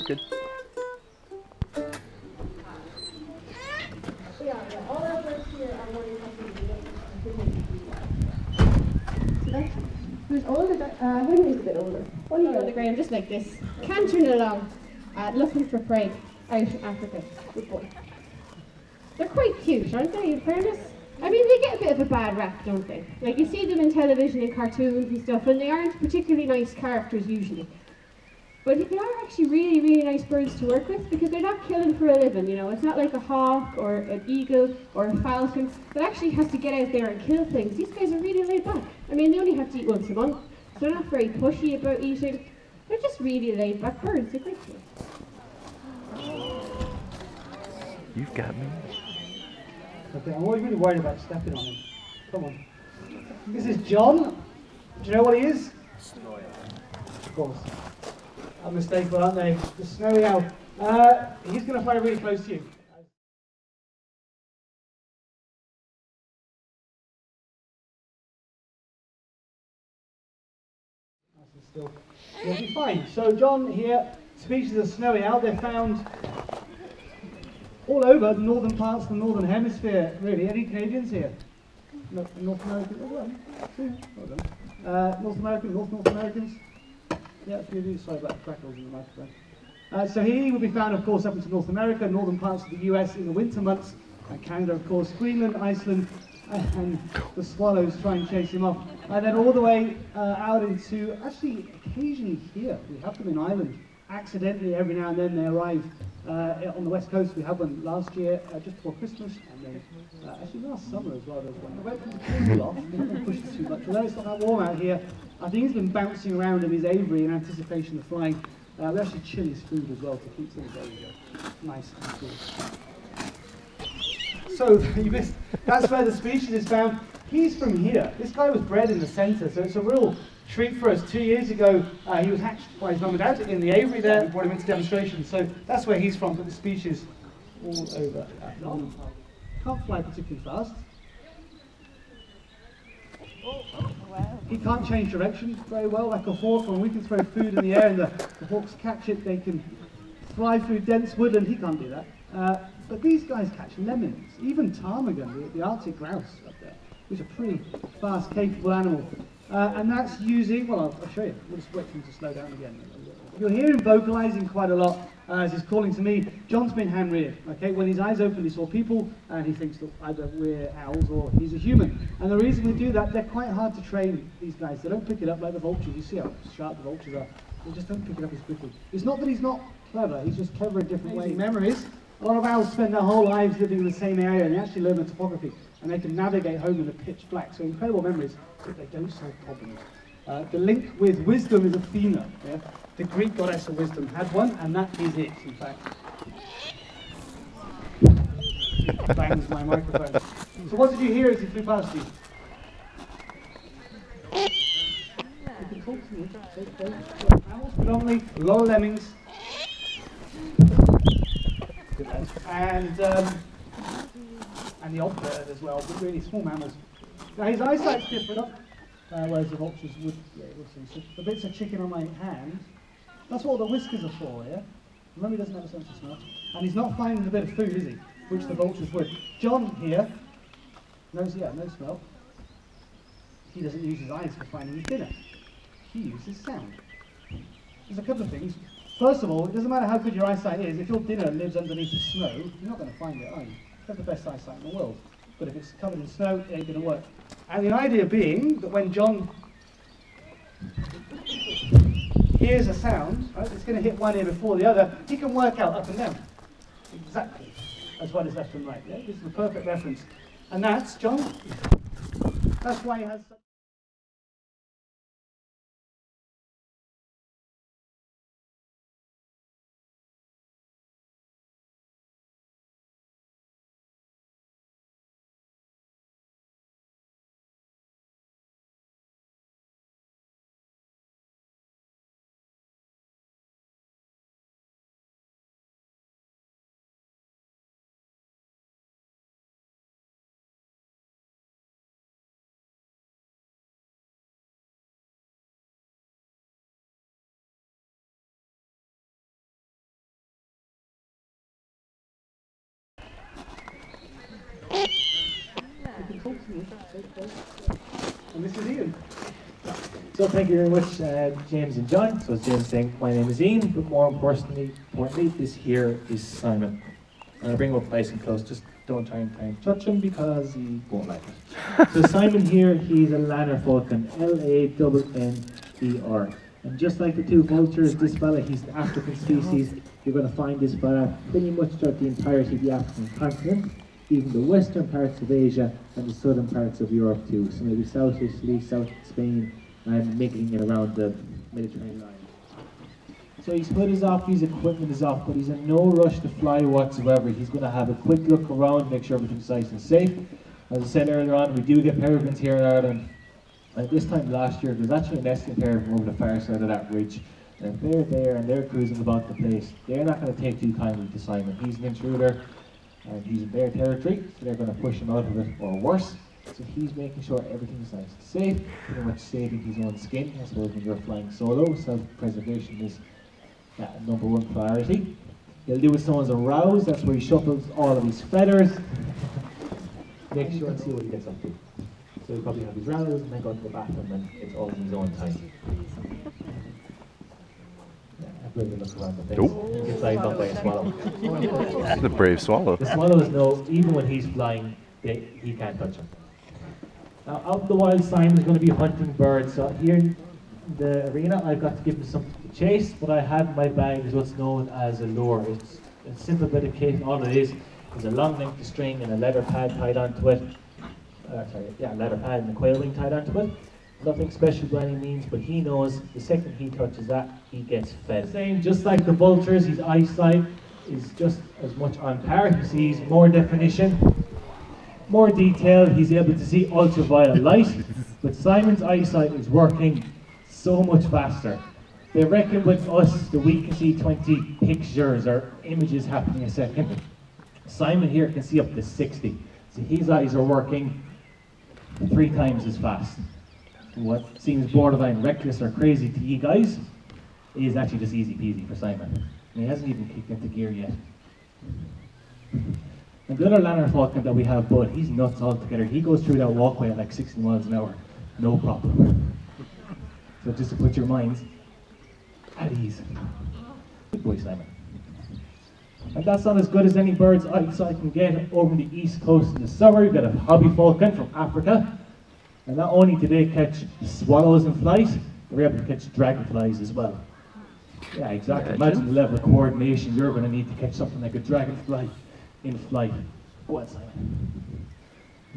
good. Yeah, all our birds here are morning So that's who's older. Henry's a bit older. Only on the ground, just like this, cantering along, looking for prey out in Africa. Good boy. They're quite cute, aren't they? In fairness, I mean, they get a bit of a bad rap, don't they? Like you see them in television and cartoons and stuff, and they aren't particularly nice characters usually. But they are actually really, really nice birds to work with because they're not killing for a living, you know. It's not like a hawk or an eagle or a falcon that actually has to get out there and kill things. These guys are really laid back. I mean, they only have to eat once a month, so they're not very pushy about eating. They're just really laid back birds. They're great. You've got me. Okay, I'm always really worried about stepping on him. Come on. This is John. Do you know what he is? Snowy. Of course. Unmistakable, aren't they? The snowy owl. He's going to fly really close to you. Nice and still. You'll be fine. So John here, species of snowy owl, they're found all over the northern parts of the northern hemisphere, really. Any Canadians here? No, North American? Oh, well, well done. North American, North Americans? Yeah, a few of you. Sorry about the crackles in the microphone. So he will be found, of course, up into North America, northern parts of the US in the winter months, and Canada, of course, Greenland, Iceland, and the swallows try and chase him off. And then all the way out into, actually, occasionally here, we have them in Ireland. Accidentally, every now and then they arrive on the west coast. We had one last year, just before Christmas, and then actually last summer as well. There was one. I went from the cable off, didn't push it too much. Although it's not that warm out here, I think he's been bouncing around in his aviary in anticipation of flying. We actually chill his food as well to keep things nice and cool. So you missed. That's where the species is found. He's from here. This guy was bred in the centre, so it's a real treat for us. 2 years ago, he was hatched by his mum and dad in the aviary there. We brought him into demonstration, so that's where he's from. But the species all over. Can't fly particularly fast. He can't change direction very well, like a hawk. When we can throw food in the air and the hawks catch it, they can fly through dense woodland. He can't do that. But these guys catch lemons. Even ptarmigan, the Arctic grouse up there, which is a pretty fast, capable animal. And that's using, well, I'll show you. We'll just wait for him to slow down again. You'll hear him vocalizing quite a lot as he's calling to me. John's been hand-reared, okay? When his eyes open, he saw people, and he thinks that either we're owls or he's a human. And the reason we do that, they're quite hard to train, these guys. They don't pick it up like the vultures. You see how sharp the vultures are. They just don't pick it up as quickly. It's not that he's not clever, he's just clever in different ways. Memories. A lot of owls spend their whole lives living in the same area, and they actually learn the topography, and they can navigate home in the pitch black. So incredible memories, but they don't solve problems. The link with wisdom is Athena. Yeah? The Greek goddess of wisdom had one, and that is it, in fact. Bangs my microphone. So what did you hear as he flew past you? You can talk to me. Owls, predominantly, a lot of lemmings. And the odd bird as well, but really small mammals. Now his eyesight's different, whereas the vultures would see. So the bits of chicken on my hand, that's what all the whiskers are for, yeah? Remember, he doesn't have a sense of smell. And he's not finding a bit of food, is he? Which the vultures would. John here, no smell. He doesn't use his eyes for finding his dinner. He uses sound. There's a couple of things. First of all, it doesn't matter how good your eyesight is, if your dinner lives underneath the snow, you're not going to find it, are you? You have the best eyesight in the world. But if it's covered in snow, it ain't going to work. And the idea being that when John hears a sound, right, it's going to hit one ear before the other, he can work out up and down. Exactly. As well as left and right. Yeah? This is the perfect reference. And that's, John, that's why he has such And this is Ian. So thank you very much, James and John. So as James saying, my name is Ian, but more importantly, this here is Simon. And I'll bring him up nice and close, just don't try and touch him because he won't like it. So Simon here, he's a Lanner Falcon, L-A-N-N-E-R. And just like the two vultures, this fella, he's the African species. You're going to find this fella pretty much throughout the entirety of the African continent, even the western parts of Asia and the southern parts of Europe too. So maybe South Italy, South Spain, and mingling it around the Mediterranean islands. So his hood is off, his equipment is off, but he's in no rush to fly whatsoever. He's going to have a quick look around, make sure everything's nice and safe. As I said earlier on, we do get peregrines here in Ireland. And this time last year, there's actually a nesting peregrine over the far side of that ridge. And if they're there and they're cruising about the place, they're not going to take too kindly to Simon. He's an intruder, and he's in their territory, so they're going to push him out of it, or worse. So he's making sure everything's nice and safe, pretty much saving his own skin. I suppose when you're flying solo, self-preservation is number one priority. He'll do with someone's aroused, that's where he shuffles all of his feathers. Make sure and see what he gets up to. So he'll probably have his rounds and then go to the bathroom, and it's all in his own time. I've really look around the place. Nope. He gets eyed up by a swallow. He's a brave swallow. The swallows know, even when he's flying, he can't touch him. Now, out in the wild, Simon's going to be hunting birds. So here in the arena, I've got to give him something to chase. What I have in my bag is what's known as a lure. It's a simple bit of kit. All it is a long length of string and a leather pad tied onto it. Leather pad and a quail wing tied onto it. Nothing special by any means, but he knows the second he touches that, he gets fed. Same, just like the vultures, his eyesight is just as much on par. He sees more definition, more detail. He's able to see ultraviolet light, but Simon's eyesight is working so much faster. They reckon with us that we can see 20 pictures or images happening a second. Simon here can see up to 60. So his eyes are working 3 times as fast. What seems borderline reckless or crazy to you guys is actually just easy peasy for Simon. And he hasn't even kicked into gear yet. And the other Lanner Falcon that we have, Bud, he's nuts altogether. He goes through that walkway at like 60 miles an hour, no problem. So just to put your minds at ease. Good boy, Simon. And that's not as good as any bird's eyesight can get over the east coast in the summer. You've got a hobby falcon from Africa. And not only do they catch swallows in flight, they're able to catch dragonflies as well. Yeah, exactly. Imagine the level of coordination you're going to need to catch something like a dragonfly in flight. Go on, Simon.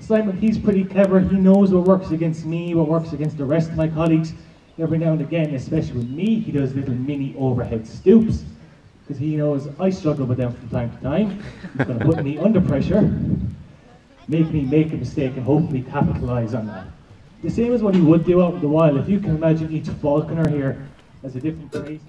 Simon, he's pretty clever. He knows what works against me, what works against the rest of my colleagues. Every now and again, especially with me, he does little mini overhead stoops, because he knows I struggle with them from time to time. He's going to put me under pressure, make me make a mistake, and hopefully capitalize on that. The same as what he would do out in the wild. If you can imagine each falconer here as a different trait.